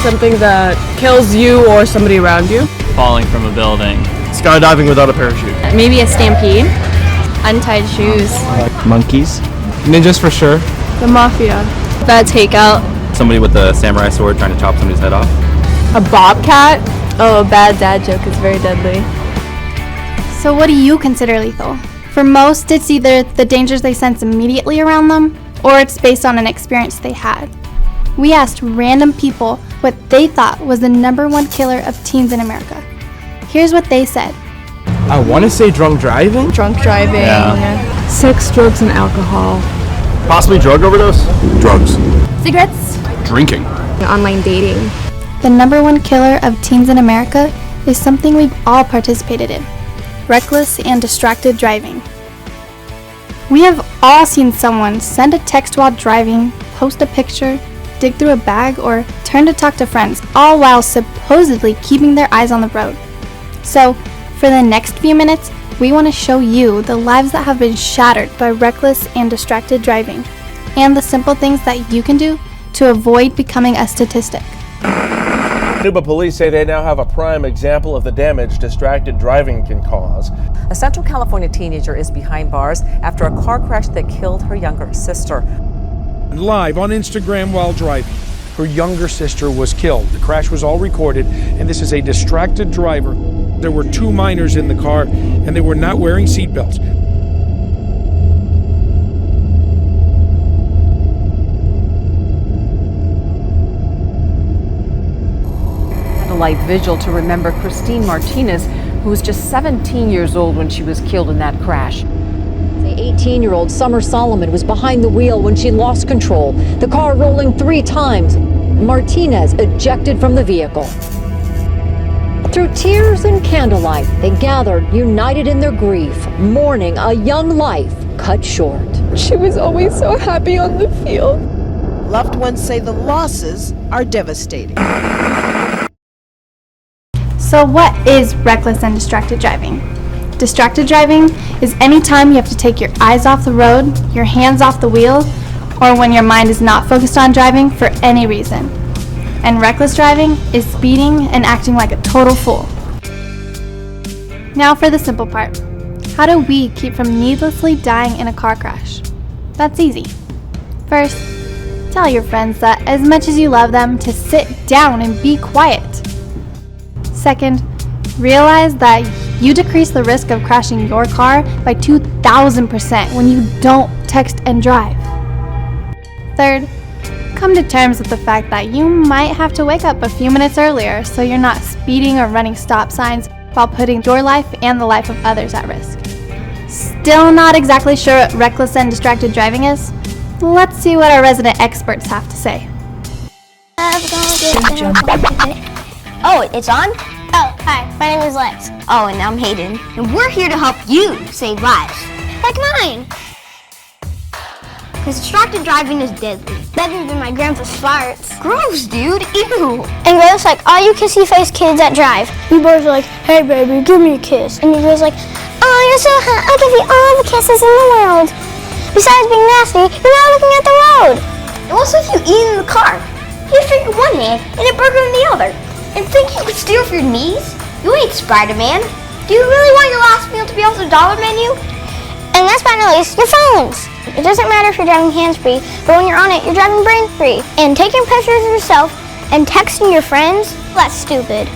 Something that kills you or somebody around you. Falling from a building. Skydiving without a parachute. Maybe a stampede. Untied shoes. Monkeys. Ninjas for sure. The mafia. Bad takeout. Somebody with a samurai sword trying to chop somebody's head off. A bobcat. Oh, a bad dad joke is very deadly. So what do you consider lethal? For most, it's either the dangers they sense immediately around them, or it's based on an experience they had. We asked random people what they thought was the #1 killer of teens in America. Here's what they said. I want to say drunk driving. Drunk driving. Yeah. Sex, drugs, and alcohol. Possibly drug overdose? Drugs. Cigarettes? Drinking. Online dating. The #1 killer of teens in America is something we've all participated in. Reckless and distracted driving. We have all seen someone send a text while driving, post a picture, dig through a bag, or turn to talk to friends, all while supposedly keeping their eyes on the road. So, for the next few minutes, we want to show you the lives that have been shattered by reckless and distracted driving, and the simple things that you can do to avoid becoming a statistic. Yuba police say they now have a prime example of the damage distracted driving can cause. A Central California teenager is behind bars after a car crash that killed her younger sister. Live on Instagram while driving, her younger sister was killed. The crash was all recorded, and this is a distracted driver. There were 2 minors in the car, and they were not wearing seatbelts. A life vigil to remember Christine Martinez, who was just 17 years old when she was killed in that crash. The 18-year-old Summer Solomon was behind the wheel when she lost control, the car rolling 3 times. Martinez ejected from the vehicle. Through tears and candlelight, they gathered, united in their grief, mourning a young life cut short. She was always so happy on the field. Loved ones say the losses are devastating. So what is reckless and distracted driving? Distracted driving is any time you have to take your eyes off the road, your hands off the wheel, or when your mind is not focused on driving for any reason. And reckless driving is speeding and acting like a total fool. Now for the simple part. How do we keep from needlessly dying in a car crash? That's easy. First, tell your friends that as much as you love them, to sit down and be quiet. Second, realize that you decrease the risk of crashing your car by 2,000% when you don't text and drive. Third, come to terms with the fact that you might have to wake up a few minutes earlier so you're not speeding or running stop signs while putting your life and the life of others at risk. Still not exactly sure what reckless and distracted driving is? Let's see what our resident experts have to say. Oh, it's on? Oh, hi, my name is Lex. Oh, and I'm Hayden. And we're here to help you save lives. Like mine. Because distracted driving is deadly. Better than my grandpa's farts. Gross, dude. Ew. And Grandpa's like, all you kissy-faced kids that drive. You boys are like, hey, baby, give me a kiss. And you guys like, oh, you're so hot. I'll give you all the kisses in the world. Besides being nasty, you're not looking at the road. And what's with you eating in the car? You have drink in one hand and a burger in the other. And think you could steal for your knees? You ain't Spider-Man. Do you really want your last meal to be off the dollar menu? And last but not least, your phones. It doesn't matter if you're driving hands-free, but when you're on it, you're driving brain-free. And taking pictures of yourself and texting your friends, that's stupid.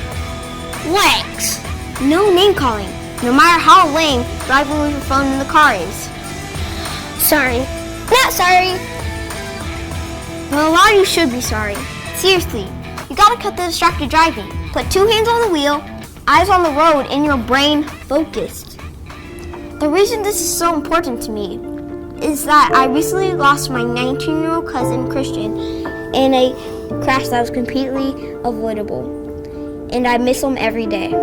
Lex, no name calling. No matter how lame driving with your phone in the car is. Sorry. Not sorry. Well, a lot of you should be sorry. Seriously, you gotta cut the distracted driving. Put 2 hands on the wheel, eyes on the road, and your brain focused. The reason this is so important to me is that I recently lost my 19-year-old cousin, Christian, in a crash that was completely avoidable. And I miss him every day.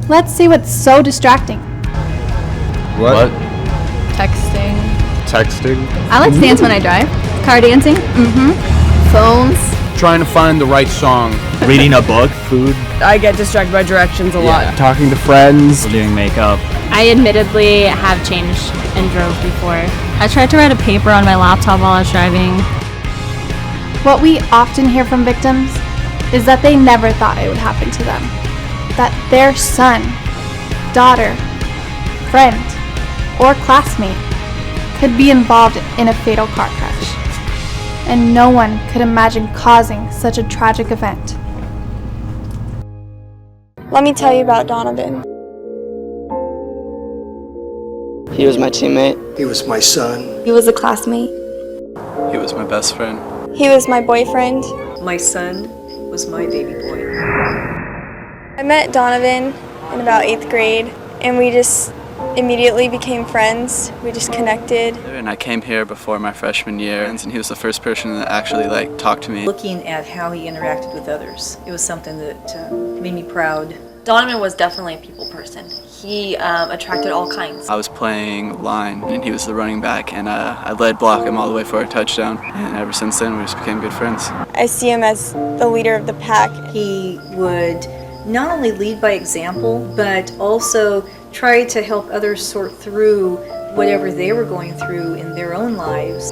Let's see what's so distracting. What? Texting. Texting? I like to dance when I drive. Car dancing. Phones. trying to find the right song. Reading a book, food, I get distracted by directions a lot. Talking to friends. doing makeup. I admittedly have changed and drove before. I tried to write a paper on my laptop while I was driving. What we often hear from victims is that they never thought it would happen to them. That their son, daughter, friend, or classmate could be involved in a fatal car crash. And no one could imagine causing such a tragic event. Let me tell you about Donovan. He was my teammate. He was my son. He was a classmate. He was my best friend. He was my boyfriend. My son was my baby boy. I met Donovan in about 8th grade, and we just immediately became friends. We just connected. And I came here before my freshman year, and he was the first person that actually talked to me. Looking at how he interacted with others, it was something that made me proud. Donovan was definitely a people person. He attracted all kinds. I was playing line, and he was the running back, and I led block him all the way for a touchdown. And ever since then, we just became good friends. I see him as the leader of the pack. He would not only lead by example, but also try to help others sort through whatever they were going through in their own lives.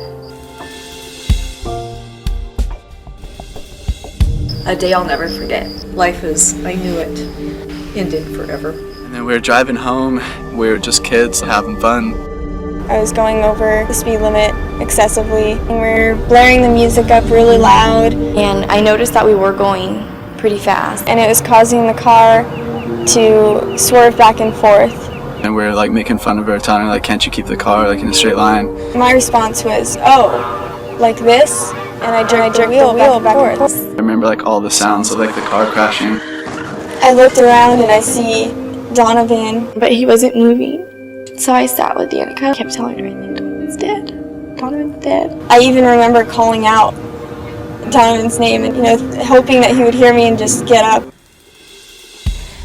A day I'll never forget. Life as I knew it ended forever. And then we were driving home. We were just kids having fun. I was going over the speed limit excessively, and we were blaring the music up really loud. And I noticed that we were going pretty fast, and it was causing the car to swerve back and forth. And we were making fun of her, telling her can't you keep the car in a straight line? My response was, oh, like this? And I jerked the wheel back and forth. I remember all the sounds of the car crashing. I looked around and I see Donovan, but he wasn't moving. So I sat with Danica, kept telling her, Donovan's dead. Donovan's dead. I even remember calling out Donovan's name and hoping that he would hear me and just get up.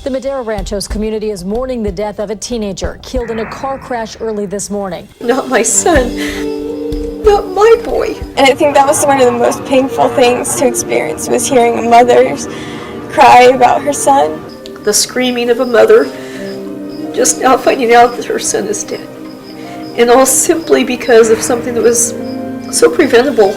The Madera Ranchos community is mourning the death of a teenager killed in a car crash early this morning. Not my son, not my boy. And I think that was one of the most painful things to experience, was hearing a mother cry about her son. The screaming of a mother just now finding out that her son is dead. And all simply because of something that was so preventable.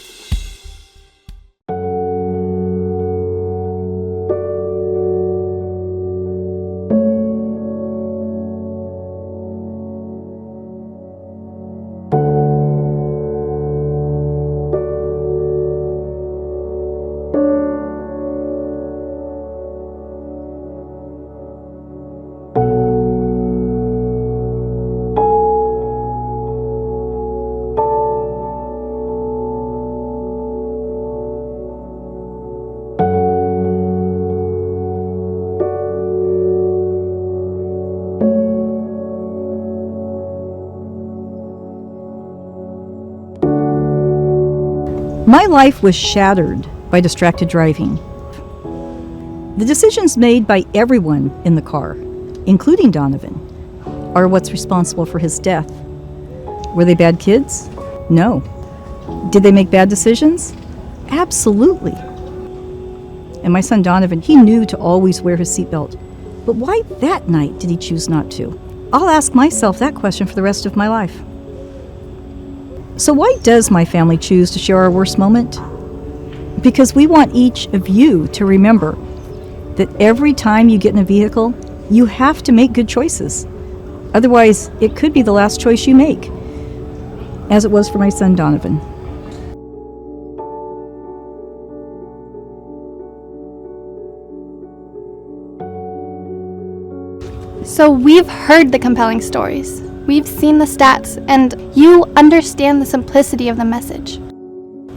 My life was shattered by distracted driving. The decisions made by everyone in the car, including Donovan, are what's responsible for his death. Were they bad kids? No. Did they make bad decisions? Absolutely. And my son Donovan, he knew to always wear his seatbelt. But why that night did he choose not to? I'll ask myself that question for the rest of my life. So why does my family choose to share our worst moment? Because we want each of you to remember that every time you get in a vehicle, you have to make good choices. Otherwise, it could be the last choice you make, as it was for my son Donovan. So we've heard the compelling stories. We've seen the stats, and you understand the simplicity of the message.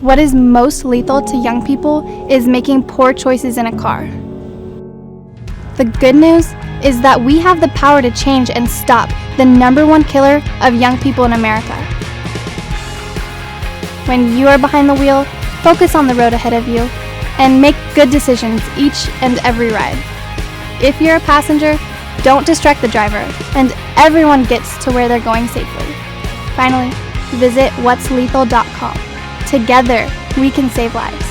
What is most lethal to young people is making poor choices in a car. The good news is that we have the power to change and stop the #1 killer of young people in America. When you are behind the wheel, focus on the road ahead of you and make good decisions each and every ride. If you're a passenger, don't distract the driver, and everyone gets to where they're going safely. Finally, visit whatslethal.com. Together, we can save lives.